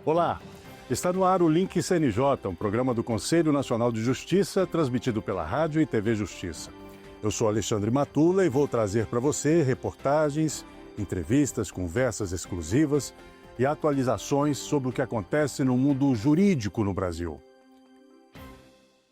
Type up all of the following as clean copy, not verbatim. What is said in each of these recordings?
Olá, está no ar o Link CNJ, um programa do Conselho Nacional de Justiça, transmitido pela Rádio e TV Justiça. Eu sou Alexandre Matula e vou trazer para você reportagens, entrevistas, conversas exclusivas e atualizações sobre o que acontece no mundo jurídico no Brasil.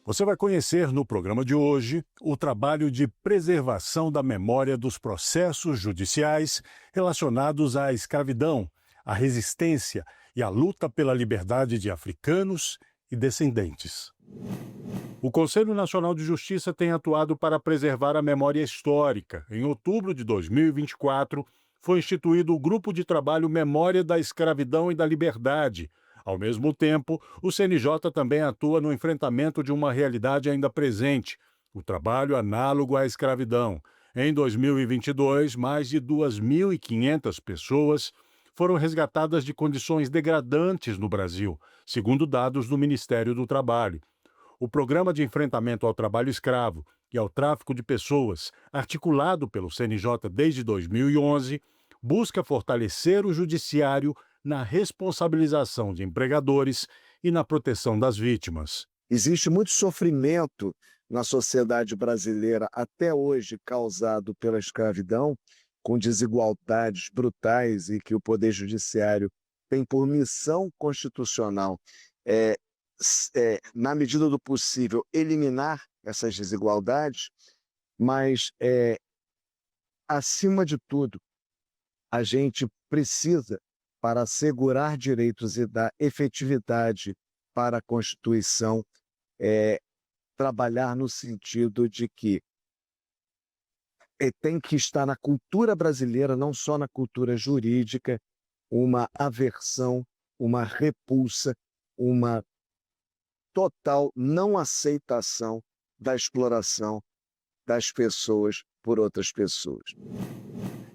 Você vai conhecer no programa de hoje o trabalho de preservação da memória dos processos judiciais relacionados à escravidão, à resistência e à luta pela liberdade de africanos e descendentes. O Conselho Nacional de Justiça tem atuado para preservar a memória histórica. Em outubro de 2024, foi instituído o Grupo de Trabalho Memória da Escravidão e da Liberdade. Ao mesmo tempo, o CNJ também atua no enfrentamento de uma realidade ainda presente, o trabalho análogo à escravidão. Em 2022, mais de 2.500 pessoas foram resgatadas de condições degradantes no Brasil, segundo dados do Ministério do Trabalho. O Programa de Enfrentamento ao Trabalho Escravo e ao Tráfico de Pessoas, articulado pelo CNJ desde 2011, busca fortalecer o judiciário na responsabilização de empregadores e na proteção das vítimas. Existe muito sofrimento na sociedade brasileira até hoje causado pela escravidão, com desigualdades brutais e que o Poder Judiciário tem por missão constitucional, na medida do possível, eliminar essas desigualdades, mas, acima de tudo, a gente precisa, para assegurar direitos e dar efetividade para a Constituição, trabalhar no sentido de que tem que estar na cultura brasileira, não só na cultura jurídica, uma aversão, uma repulsa, uma total não aceitação da exploração das pessoas por outras pessoas.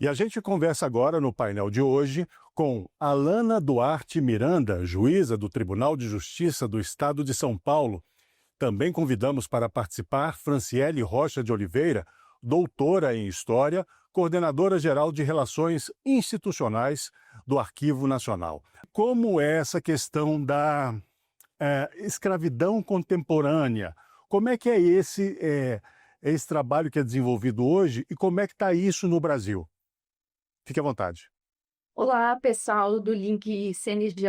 E a gente conversa agora no painel de hoje com Alana Duarte Miranda, juíza do Tribunal de Justiça do Estado de São Paulo. Também convidamos para participar Franciele Rocha de Oliveira, doutora em História, coordenadora geral de Relações Institucionais do Arquivo Nacional. Como é essa questão da escravidão contemporânea? Como é que é esse trabalho que é desenvolvido hoje e como é que está isso no Brasil? Fique à vontade. Olá, pessoal do Link CNJ.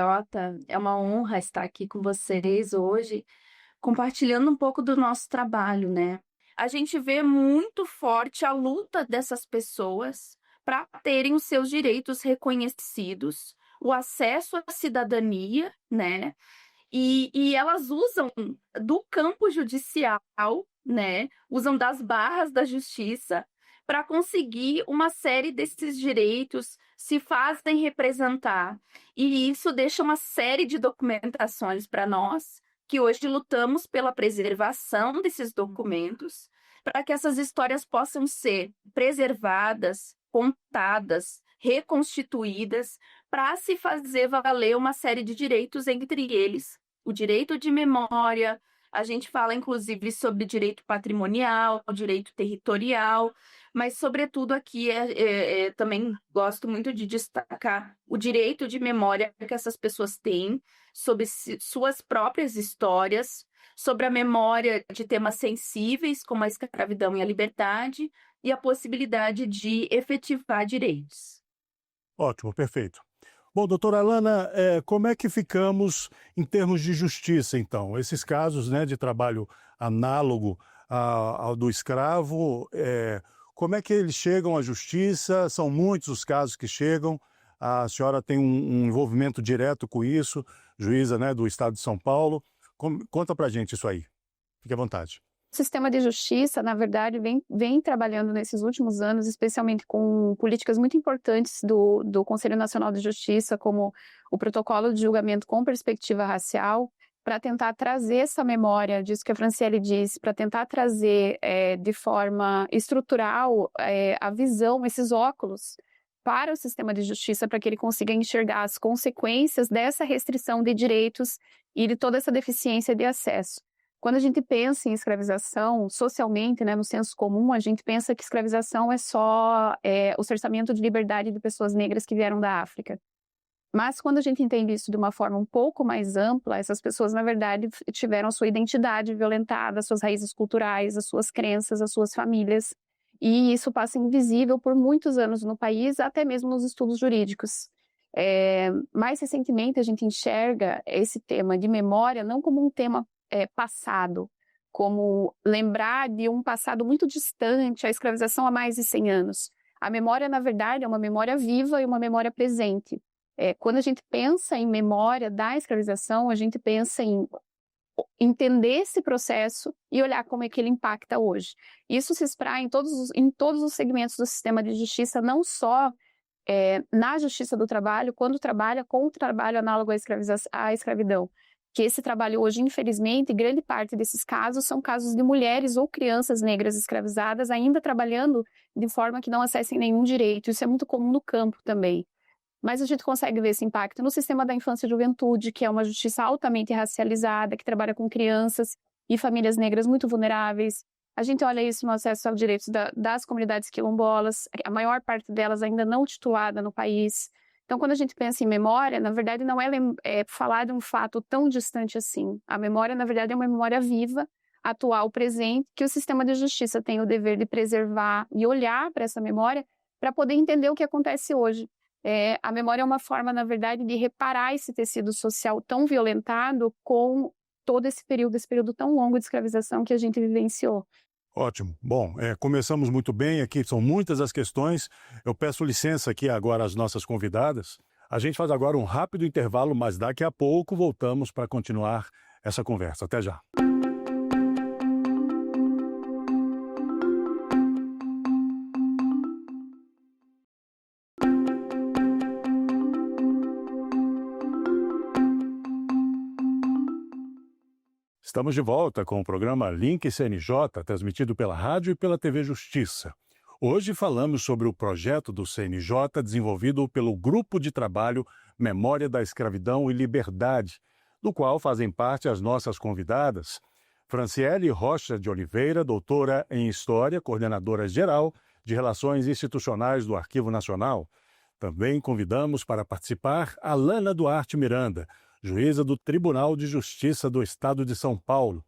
É uma honra estar aqui com vocês hoje, compartilhando um pouco do nosso trabalho, né? A gente vê muito forte a luta dessas pessoas para terem os seus direitos reconhecidos, o acesso à cidadania, né? E elas usam do campo judicial, né? Usam das barras da justiça para conseguir uma série desses direitos, se fazem representar. E isso deixa uma série de documentações para nós, que hoje lutamos pela preservação desses documentos, para que essas histórias possam ser preservadas, contadas, reconstituídas, para se fazer valer uma série de direitos, entre eles o direito de memória. A gente fala, inclusive, sobre direito patrimonial, direito territorial, mas, sobretudo, aqui também gosto muito de destacar o direito de memória que essas pessoas têm sobre suas próprias histórias, sobre a memória de temas sensíveis, como a escravidão e a liberdade, e a possibilidade de efetivar direitos. Ótimo, perfeito. Bom, doutora Alana, como é que ficamos em termos de justiça, então? Esses casos, né, de trabalho análogo ao do escravo, como é que eles chegam à justiça? São muitos os casos que chegam. A senhora tem um envolvimento direto com isso, juíza, né, do Estado de São Paulo. Conta pra gente isso aí. Fique à vontade. O sistema de justiça, na verdade, vem trabalhando nesses últimos anos, especialmente com políticas muito importantes do Conselho Nacional de Justiça, como o protocolo de julgamento com perspectiva racial, para tentar trazer essa memória disso que a Franciele disse, para tentar trazer de forma estrutural a visão, esses óculos, para o sistema de justiça, para que ele consiga enxergar as consequências dessa restrição de direitos e de toda essa deficiência de acesso. Quando a gente pensa em escravização, socialmente, né, no senso comum, a gente pensa que escravização é só o cerceamento de liberdade de pessoas negras que vieram da África. Mas quando a gente entende isso de uma forma um pouco mais ampla, essas pessoas, na verdade, tiveram a sua identidade violentada, as suas raízes culturais, as suas crenças, as suas famílias, e isso passa invisível por muitos anos no país, até mesmo nos estudos jurídicos. Mais recentemente, a gente enxerga esse tema de memória não como um tema passado, como lembrar de um passado muito distante, a escravização há mais de 100 anos. A memória, na verdade, é uma memória viva e uma memória presente. Quando a gente pensa em memória da escravização, a gente pensa em entender esse processo e olhar como é que ele impacta hoje. Isso se espraia em todos os segmentos do sistema de justiça, não só na justiça do trabalho, quando trabalha com o trabalho análogo à escravidão. Que esse trabalho hoje, infelizmente, grande parte desses casos são casos de mulheres ou crianças negras escravizadas ainda trabalhando de forma que não acessem nenhum direito. Isso é muito comum no campo também. Mas a gente consegue ver esse impacto no sistema da infância e juventude, que é uma justiça altamente racializada, que trabalha com crianças e famílias negras muito vulneráveis. A gente olha isso no acesso aos direitos das comunidades quilombolas, a maior parte delas ainda não titulada no país. Então, quando a gente pensa em memória, na verdade não é falar de um fato tão distante assim. A memória, na verdade, é uma memória viva, atual, presente, que o sistema de justiça tem o dever de preservar e olhar para essa memória para poder entender o que acontece hoje. A memória é uma forma, na verdade, de reparar esse tecido social tão violentado com todo esse período tão longo de escravização que a gente vivenciou. Ótimo. Bom, começamos muito bem aqui, são muitas as questões. Eu peço licença aqui agora às nossas convidadas. A gente faz agora um rápido intervalo, mas daqui a pouco voltamos para continuar essa conversa. Até já. Estamos de volta com o programa Link CNJ, transmitido pela rádio e pela TV Justiça. Hoje falamos sobre o projeto do CNJ desenvolvido pelo Grupo de Trabalho Memória da Escravidão e Liberdade, do qual fazem parte as nossas convidadas, Franciele Rocha de Oliveira, doutora em História, coordenadora geral de Relações Institucionais do Arquivo Nacional. Também convidamos para participar Alana Duarte Miranda, juíza do Tribunal de Justiça do Estado de São Paulo.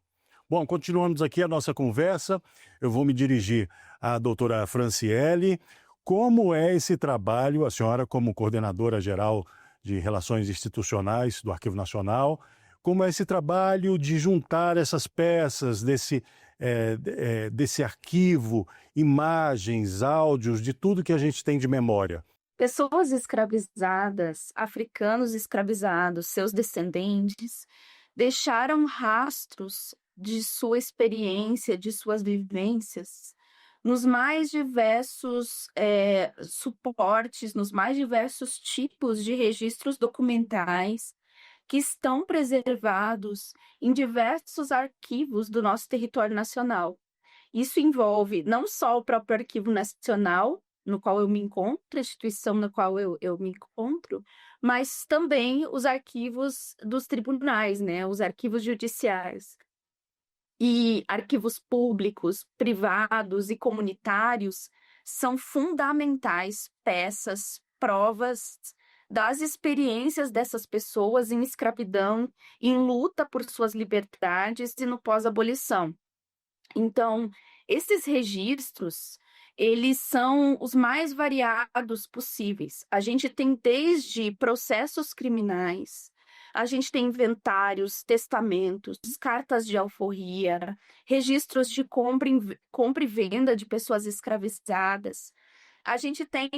Bom, continuamos aqui a nossa conversa. Eu vou me dirigir à doutora Franciele. Como é esse trabalho, a senhora como coordenadora geral de Relações Institucionais do Arquivo Nacional, como é esse trabalho de juntar essas peças desse arquivo, imagens, áudios, de tudo que a gente tem de memória? Pessoas escravizadas, africanos escravizados, seus descendentes, deixaram rastros de sua experiência, de suas vivências, nos mais diversos suportes, nos mais diversos tipos de registros documentais que estão preservados em diversos arquivos do nosso território nacional. Isso envolve não só o próprio Arquivo Nacional, no qual eu me encontro, a instituição na qual eu me encontro, mas também os arquivos dos tribunais, né? Os arquivos judiciais. E arquivos públicos, privados e comunitários são fundamentais peças, provas das experiências dessas pessoas em escravidão, em luta por suas liberdades e no pós-abolição. Então, esses registros, eles são os mais variados possíveis. A gente tem desde processos criminais, a gente tem inventários, testamentos, cartas de alforria, registros de compra e venda de pessoas escravizadas. A gente tem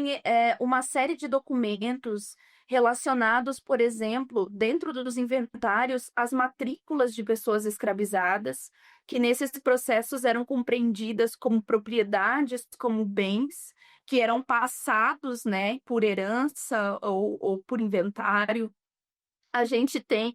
uma série de documentos relacionados, por exemplo, dentro dos inventários, as matrículas de pessoas escravizadas, que nesses processos eram compreendidas como propriedades, como bens, que eram passados, né, por herança ou por inventário. A gente tem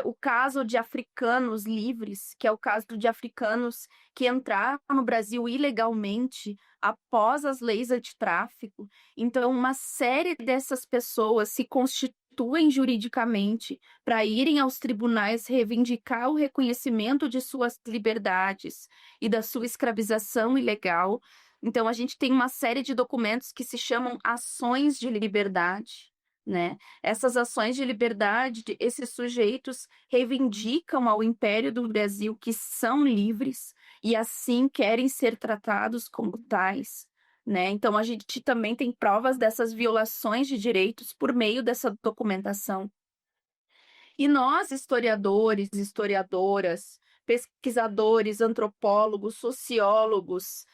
o caso de africanos livres, que é o caso de africanos que entraram no Brasil ilegalmente após as leis antitráfico. Então, uma série dessas pessoas se constituem juridicamente para irem aos tribunais reivindicar o reconhecimento de suas liberdades e da sua escravização ilegal. Então, a gente tem uma série de documentos que se chamam ações de liberdade, né? Essas ações de liberdade, esses sujeitos reivindicam ao Império do Brasil que são livres e assim querem ser tratados como tais, né? Então a gente também tem provas dessas violações de direitos por meio dessa documentação. E nós, historiadores, historiadoras, pesquisadores, antropólogos, sociólogos,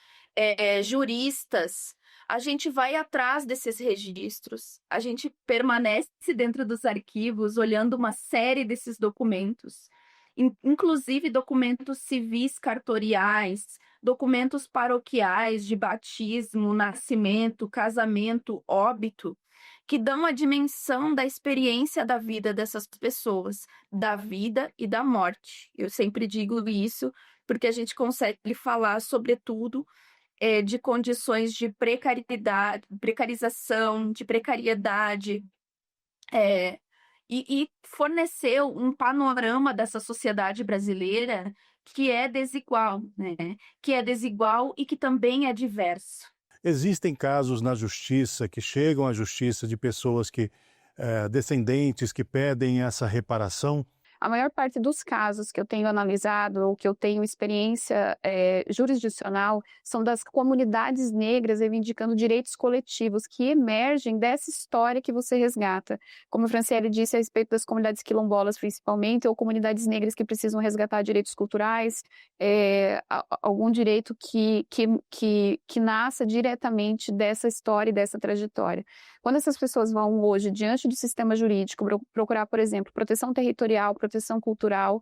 juristas, a gente vai atrás desses registros, a gente permanece dentro dos arquivos, olhando uma série desses documentos, inclusive documentos civis cartoriais, documentos paroquiais de batismo, nascimento, casamento, óbito, que dão a dimensão da experiência da vida dessas pessoas, da vida e da morte. Eu sempre digo isso porque a gente consegue falar, sobretudo, de condições de precarização, de precariedade, e fornecer um panorama dessa sociedade brasileira que é desigual, né? Que é desigual e que também é diverso. Existem casos na justiça que chegam à justiça de pessoas que, descendentes que pedem essa reparação? A maior parte dos casos que eu tenho analisado ou que eu tenho experiência jurisdicional são das comunidades negras reivindicando direitos coletivos que emergem dessa história que você resgata. Como a Franciele disse a respeito das comunidades quilombolas principalmente, ou comunidades negras que precisam resgatar direitos culturais, algum direito que nasça diretamente dessa história e dessa trajetória. Quando essas pessoas vão hoje diante do sistema jurídico procurar, por exemplo, proteção territorial, proteção cultural,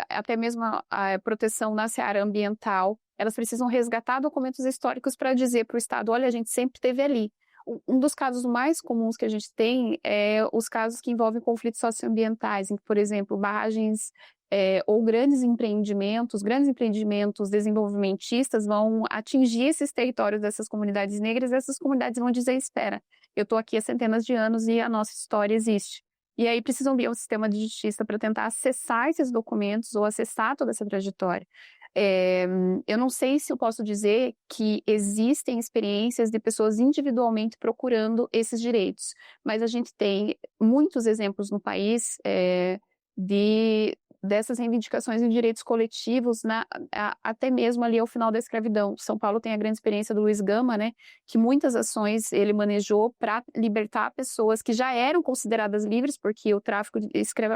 até mesmo a proteção na seara ambiental, elas precisam resgatar documentos históricos para dizer para o Estado, olha, a gente sempre esteve ali. Um dos casos mais comuns que a gente tem é os casos que envolvem conflitos socioambientais, em que, por exemplo, barragens ou grandes empreendimentos desenvolvimentistas vão atingir esses territórios dessas comunidades negras, e essas comunidades vão dizer, espera, eu estou aqui há centenas de anos e a nossa história existe. E aí precisam vir ao sistema de justiça para tentar acessar esses documentos ou acessar toda essa trajetória. Eu não sei se eu posso dizer que existem experiências de pessoas individualmente procurando esses direitos, mas a gente tem muitos exemplos no país dessas reivindicações de direitos coletivos, até mesmo ali ao final da escravidão. São Paulo tem a grande experiência do Luiz Gama, né, que muitas ações ele manejou para libertar pessoas que já eram consideradas livres, porque o tráfico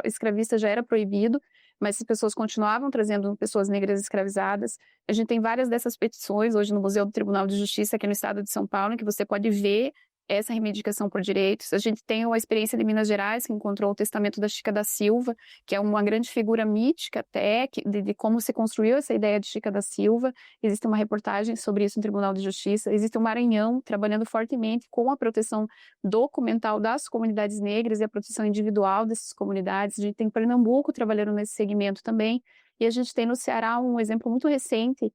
escravista já era proibido, mas as pessoas continuavam trazendo pessoas negras escravizadas. A gente tem várias dessas petições hoje no Museu do Tribunal de Justiça aqui no estado de São Paulo, em que você pode ver essa reivindicação por direitos. A gente tem a experiência de Minas Gerais, que encontrou o testamento da Chica da Silva, que é uma grande figura mítica até, de como se construiu essa ideia de Chica da Silva. Existe uma reportagem sobre isso no Tribunal de Justiça. Existe o Maranhão, trabalhando fortemente com a proteção documental das comunidades negras e a proteção individual dessas comunidades. A gente tem Pernambuco trabalhando nesse segmento também. E a gente tem no Ceará um exemplo muito recente,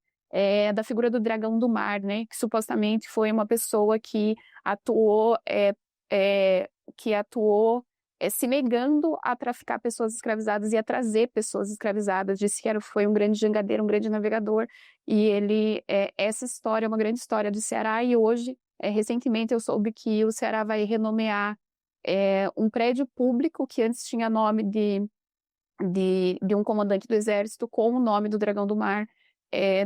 da figura do Dragão do Mar, né, que supostamente foi uma pessoa que atuou se negando a traficar pessoas escravizadas e a trazer pessoas escravizadas. Disse que foi um grande jangadeiro, um grande navegador, e essa história é uma grande história do Ceará. E hoje, recentemente, eu soube que o Ceará vai renomear um prédio público que antes tinha nome de um comandante do exército com o nome do Dragão do Mar,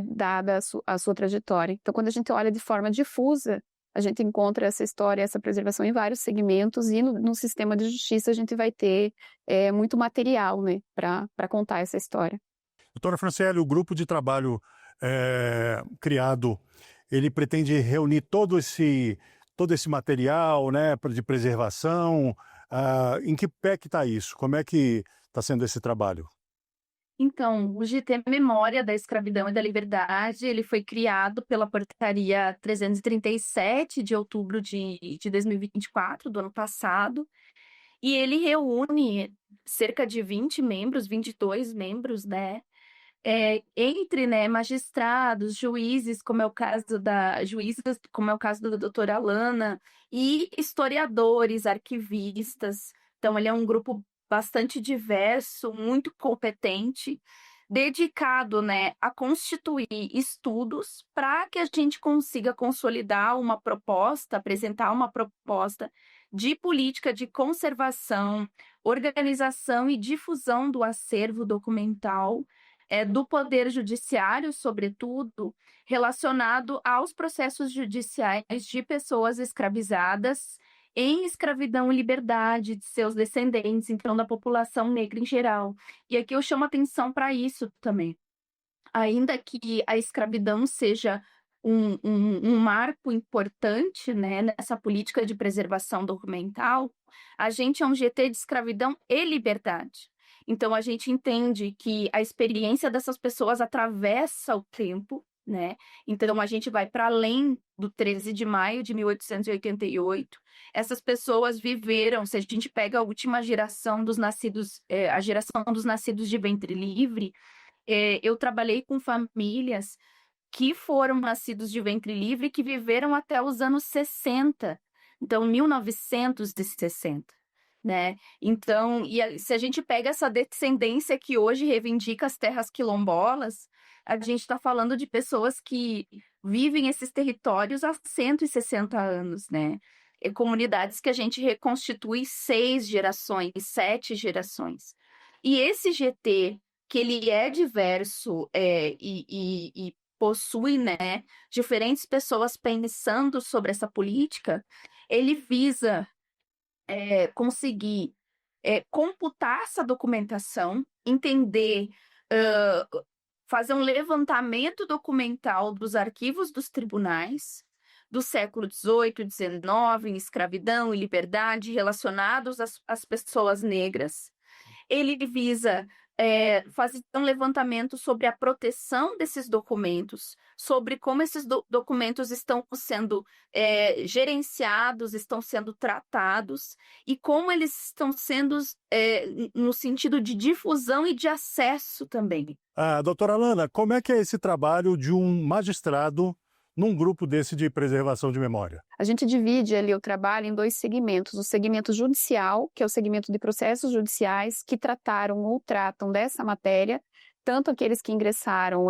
dada a sua trajetória. Então, quando a gente olha de forma difusa, a gente encontra essa história, essa preservação em vários segmentos, e no sistema de justiça a gente vai ter muito material, né, para contar essa história. Doutora Franciele, o grupo de trabalho criado, ele pretende reunir todo esse material, né, de preservação. Em que pé que está isso? Como é que está sendo esse trabalho? Então, o GT Memória da Escravidão e da Liberdade, ele foi criado pela Portaria 337 de outubro de 2024, do ano passado, e ele reúne cerca de 20 membros, 22 membros, né, entre, né, magistrados, juízes, como é o caso da doutora Alana, e historiadores, arquivistas. Então, ele é um grupo bastante diverso, muito competente, dedicado, né, a constituir estudos para que a gente consiga consolidar uma proposta, apresentar uma proposta de política de conservação, organização e difusão do acervo documental, do Poder Judiciário, sobretudo, relacionado aos processos judiciais de pessoas escravizadas em escravidão e liberdade de seus descendentes, então da população negra em geral. E aqui eu chamo atenção para isso também. Ainda que a escravidão seja um marco importante, né, nessa política de preservação documental, a gente é um GT de escravidão e liberdade. Então, a gente entende que a experiência dessas pessoas atravessa o tempo, né? Então, a gente vai para além do 13 de maio de 1888. Essas pessoas viveram, se a gente pega a última geração dos nascidos, a geração dos nascidos de ventre livre, eu trabalhei com famílias que foram nascidos de ventre livre que viveram até os anos 60, então 1960. Né? Então, se a gente pega essa descendência que hoje reivindica as terras quilombolas, a gente está falando de pessoas que vivem esses territórios há 160 anos, né? E comunidades que a gente reconstitui 6 gerações, 7 gerações. E esse GT, que ele é diverso e possui, né, diferentes pessoas pensando sobre essa política, ele visa conseguir computar essa documentação, entender, fazer um levantamento documental dos arquivos dos tribunais do século XVIII, XIX, em escravidão e liberdade, relacionados às pessoas negras. Ele visa fazer um levantamento sobre a proteção desses documentos, sobre como esses documentos estão sendo gerenciados, estão sendo tratados e como eles estão sendo no sentido de difusão e de acesso também. Doutora Alana, como é que é esse trabalho de um magistrado num grupo desse de preservação de memória? A gente divide ali o trabalho em 2 segmentos. O segmento judicial, que é o segmento de processos judiciais que trataram ou tratam dessa matéria, tanto aqueles que ingressaram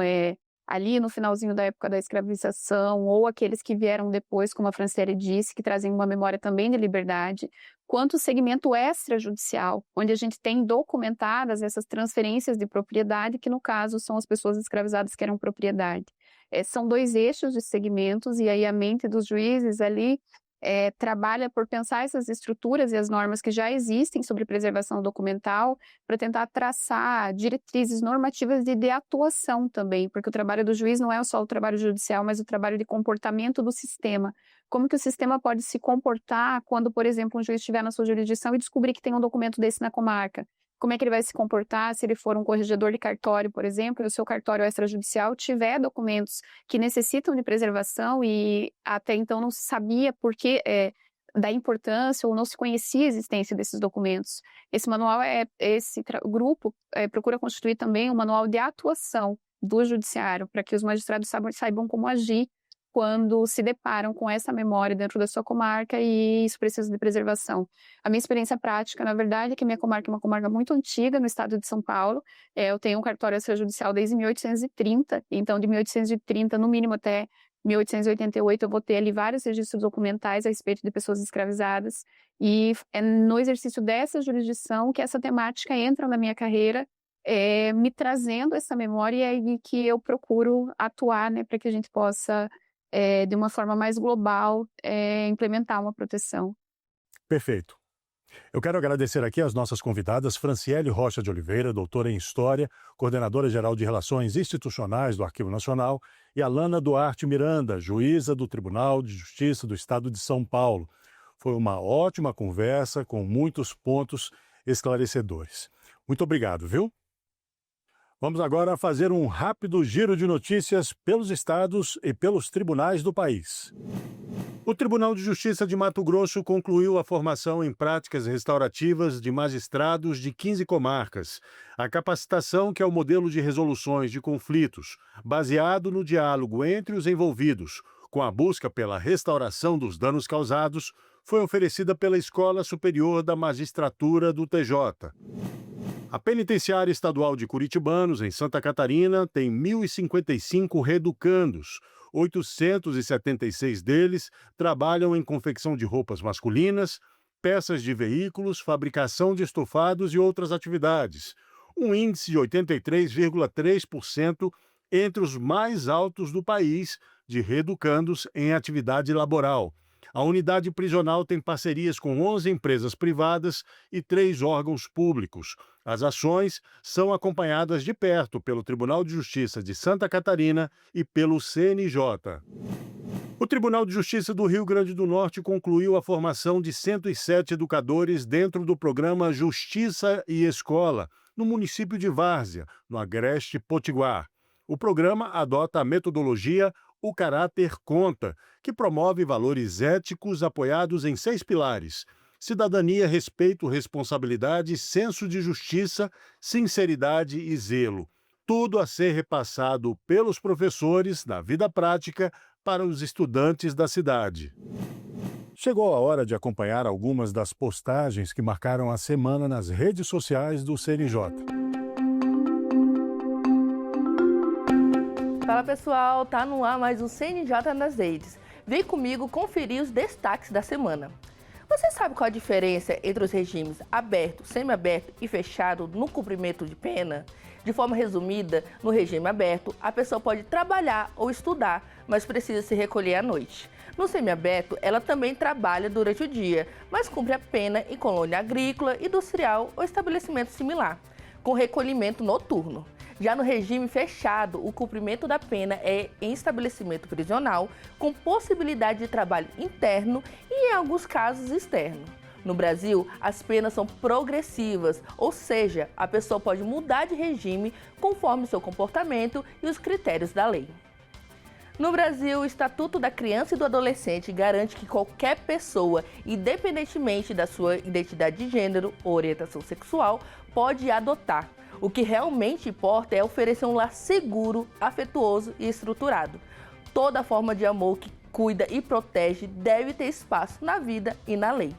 ali no finalzinho da época da escravização, ou aqueles que vieram depois, como a Franciele disse, que trazem uma memória também de liberdade, quanto o segmento extrajudicial, onde a gente tem documentadas essas transferências de propriedade, que no caso são as pessoas escravizadas que eram propriedade. São 2 eixos de segmentos, e aí a mente dos juízes ali trabalha por pensar essas estruturas e as normas que já existem sobre preservação documental para tentar traçar diretrizes normativas de atuação também, porque o trabalho do juiz não é só o trabalho judicial, mas o trabalho de comportamento do sistema. Como que o sistema pode se comportar quando, por exemplo, um juiz estiver na sua jurisdição e descobrir que tem um documento desse na comarca? Como é que ele vai se comportar se ele for um corregedor de cartório, por exemplo, e o seu cartório extrajudicial tiver documentos que necessitam de preservação e até então não se sabia por que da importância ou não se conhecia a existência desses documentos. Esse manual, o grupo procura constituir também um manual de atuação do judiciário para que os magistrados saibam como agir quando se deparam com essa memória dentro da sua comarca e isso precisa de preservação. A minha experiência prática, na verdade, é que minha comarca é uma comarca muito antiga no estado de São Paulo. Eu tenho um cartório extrajudicial desde 1830, então de 1830, no mínimo até 1888, eu vou ter ali vários registros documentais a respeito de pessoas escravizadas e é no exercício dessa jurisdição que essa temática entra na minha carreira, me trazendo essa memória e que eu procuro atuar, né, para que a gente possa de uma forma mais global, implementar uma proteção. Perfeito. Eu quero agradecer aqui as nossas convidadas, Franciele Rocha de Oliveira, doutora em História, coordenadora-geral de Relações Institucionais do Arquivo Nacional, e Alana Duarte Miranda, juíza do Tribunal de Justiça do Estado de São Paulo. Foi uma ótima conversa com muitos pontos esclarecedores. Muito obrigado, viu? Vamos agora fazer um rápido giro de notícias pelos estados e pelos tribunais do país. O Tribunal de Justiça de Mato Grosso concluiu a formação em práticas restaurativas de magistrados de 15 comarcas. A capacitação, que é o modelo de resoluções de conflitos, baseado no diálogo entre os envolvidos, com a busca pela restauração dos danos causados, foi oferecida pela Escola Superior da Magistratura do TJ. A Penitenciária Estadual de Curitibanos, em Santa Catarina, tem 1.055 reeducandos. 876 deles trabalham em confecção de roupas masculinas, peças de veículos, fabricação de estofados e outras atividades. Um índice de 83,3% entre os mais altos do país de reeducandos em atividade laboral. A unidade prisional tem parcerias com 11 empresas privadas e 3 órgãos públicos. As ações são acompanhadas de perto pelo Tribunal de Justiça de Santa Catarina e pelo CNJ. O Tribunal de Justiça do Rio Grande do Norte concluiu a formação de 107 educadores dentro do programa Justiça e Escola, no município de Várzea, no Agreste Potiguar. O programa adota a metodologia O Caráter Conta, que promove valores éticos apoiados em 6 pilares: cidadania, respeito, responsabilidade, senso de justiça, sinceridade e zelo. Tudo a ser repassado pelos professores na vida prática para os estudantes da cidade. Chegou a hora de acompanhar algumas das postagens que marcaram a semana nas redes sociais do CNJ. Fala pessoal, tá no ar mais um CNJ nas redes. Vem comigo conferir os destaques da semana. Você sabe qual a diferença entre os regimes aberto, semiaberto e fechado no cumprimento de pena? De forma resumida, no regime aberto, a pessoa pode trabalhar ou estudar, mas precisa se recolher à noite. No semiaberto, ela também trabalha durante o dia, mas cumpre a pena em colônia agrícola, industrial ou estabelecimento similar, com recolhimento noturno. Já no regime fechado, o cumprimento da pena é em estabelecimento prisional, com possibilidade de trabalho interno e, em alguns casos, externo. No Brasil, as penas são progressivas, ou seja, a pessoa pode mudar de regime conforme seu comportamento e os critérios da lei. No Brasil, o Estatuto da Criança e do Adolescente garante que qualquer pessoa, independentemente da sua identidade de gênero ou orientação sexual, pode adotar. O que realmente importa é oferecer um lar seguro, afetuoso e estruturado. Toda forma de amor que cuida e protege deve ter espaço na vida e na lei.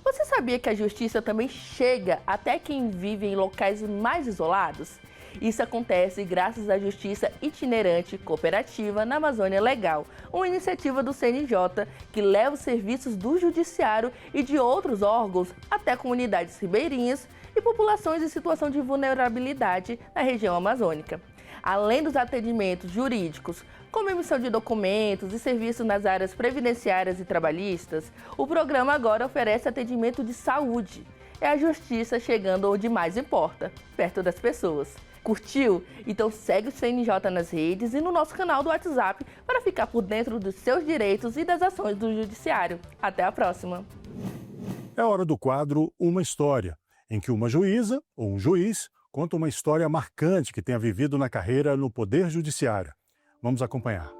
Você sabia que a justiça também chega até quem vive em locais mais isolados? Isso acontece graças à Justiça Itinerante Cooperativa na Amazônia Legal, uma iniciativa do CNJ que leva os serviços do Judiciário e de outros órgãos até comunidades ribeirinhas e populações em situação de vulnerabilidade na região amazônica. Além dos atendimentos jurídicos, como emissão de documentos e serviços nas áreas previdenciárias e trabalhistas, o programa agora oferece atendimento de saúde. É a justiça chegando onde mais importa, perto das pessoas. Curtiu? Então segue o CNJ nas redes e no nosso canal do WhatsApp para ficar por dentro dos seus direitos e das ações do Judiciário. Até a próxima! É hora do quadro Uma História, em que uma juíza ou um juiz conta uma história marcante que tenha vivido na carreira no Poder Judiciário. Vamos acompanhar.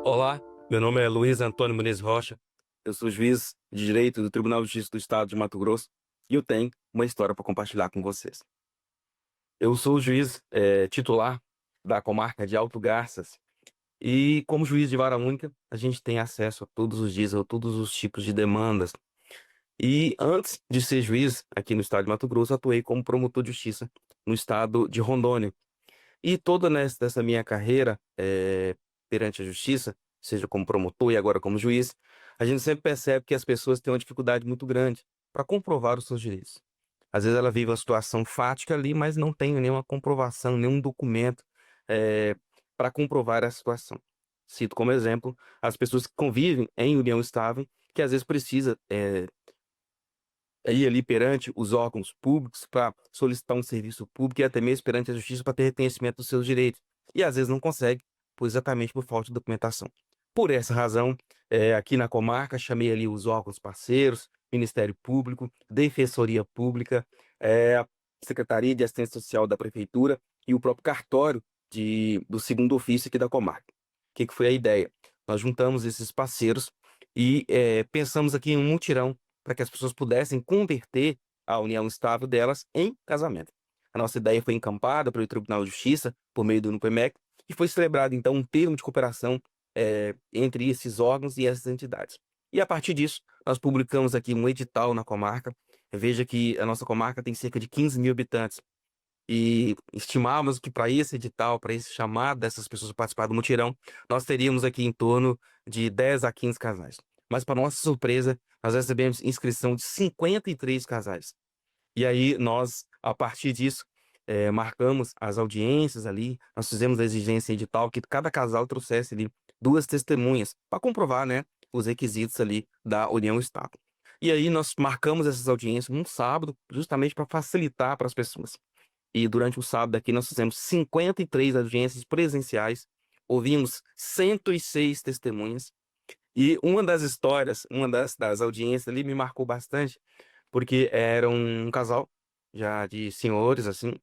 Olá, meu nome é Luiz Antônio Muniz Rocha, eu sou juiz de Direito do Tribunal de Justiça do Estado de Mato Grosso e eu tenho uma história para compartilhar com vocês. Eu sou o juiz titular da comarca de Alto Garças e, como juiz de vara única, a gente tem acesso a todos os dias, a todos os tipos de demandas. E antes de ser juiz aqui no Estado de Mato Grosso, atuei como promotor de justiça no Estado de Rondônia. E toda nessa minha carreira perante a justiça, seja como promotor e agora como juiz, a gente sempre percebe que as pessoas têm uma dificuldade muito grande para comprovar os seus direitos. Às vezes ela vive uma situação fática ali, mas não tem nenhuma comprovação, nenhum documento para comprovar a situação. Cito como exemplo as pessoas que convivem em união estável, que às vezes precisa ir ali perante os órgãos públicos para solicitar um serviço público e até mesmo perante a justiça para ter reconhecimento dos seus direitos. E às vezes não consegue, exatamente por falta de documentação. Por essa razão, aqui na comarca, chamei ali os órgãos parceiros, Ministério Público, Defensoria Pública, a Secretaria de Assistência Social da Prefeitura e o próprio cartório do segundo ofício aqui da comarca. O que foi a ideia? Nós juntamos esses parceiros e pensamos aqui em um mutirão para que as pessoas pudessem converter a união estável delas em casamento. A nossa ideia foi encampada pelo Tribunal de Justiça, por meio do NUPEMEC, e foi celebrado, então, um termo de cooperação entre esses órgãos e essas entidades. E, a partir disso, nós publicamos aqui um edital na comarca. Veja que a nossa comarca tem cerca de 15 mil habitantes. e estimávamos que para esse edital, para esse chamado dessas pessoas participar do mutirão, nós teríamos aqui em torno de 10 a 15 casais. Mas, para nossa surpresa, nós recebemos inscrição de 53 casais. E aí nós, a partir disso, marcamos as audiências ali, nós fizemos a exigência edital que cada casal trouxesse ali 2 testemunhas para comprovar, né, os requisitos ali da União-Estado. E aí nós marcamos essas audiências num sábado, justamente para facilitar para as pessoas. E durante o sábado aqui nós fizemos 53 audiências presenciais, ouvimos 106 testemunhas. E uma das histórias, uma das audiências ali me marcou bastante, porque era um casal já de senhores, assim,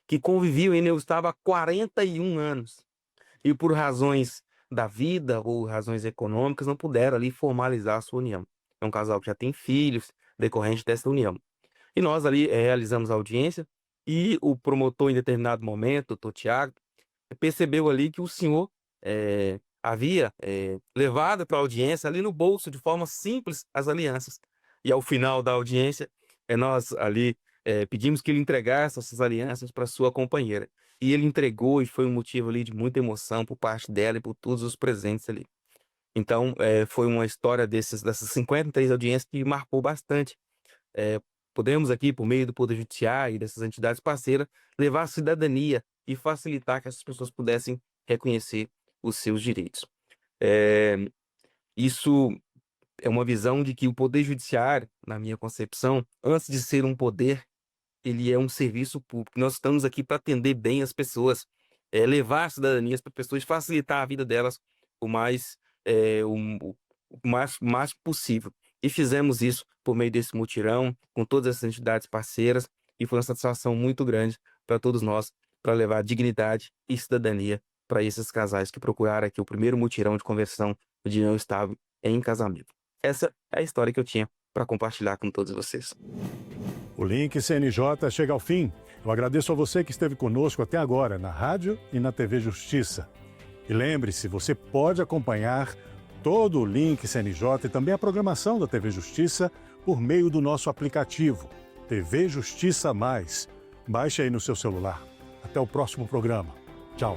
que conviviam e eu estava há 41 anos. E por razões da vida ou razões econômicas não puderam ali formalizar a sua união. É um casal que já tem filhos decorrente dessa união. E nós ali realizamos a audiência e o promotor, em determinado momento, o doutor Tiago, percebeu ali que o senhor havia levado para a audiência ali no bolso, de forma simples, as alianças. E ao final da audiência, nós ali pedimos que ele entregasse essas alianças para sua companheira. E ele entregou e foi um motivo ali de muita emoção por parte dela e por todos os presentes ali. Então, foi uma história dessas 53 audiências que marcou bastante. Podemos aqui, por meio do Poder Judiciário e dessas entidades parceiras, levar a cidadania e facilitar que essas pessoas pudessem reconhecer os seus direitos. Isso é uma visão de que o Poder Judiciário, na minha concepção, antes de ser um poder, ele é um serviço público. Nós estamos aqui para atender bem as pessoas, levar a cidadania para as pessoas, facilitar a vida delas o mais possível. E fizemos isso por meio desse mutirão, com todas essas entidades parceiras, e foi uma satisfação muito grande para todos nós, para levar dignidade e cidadania para esses casais que procuraram aqui o primeiro mutirão de conversão de união estável em casamento. Essa é a história que eu tinha para compartilhar com todos vocês. O Link CNJ chega ao fim. Eu agradeço a você que esteve conosco até agora, na rádio e na TV Justiça. E lembre-se, você pode acompanhar todo o Link CNJ e também a programação da TV Justiça por meio do nosso aplicativo, TV Justiça Mais. Baixe aí no seu celular. Até o próximo programa. Tchau.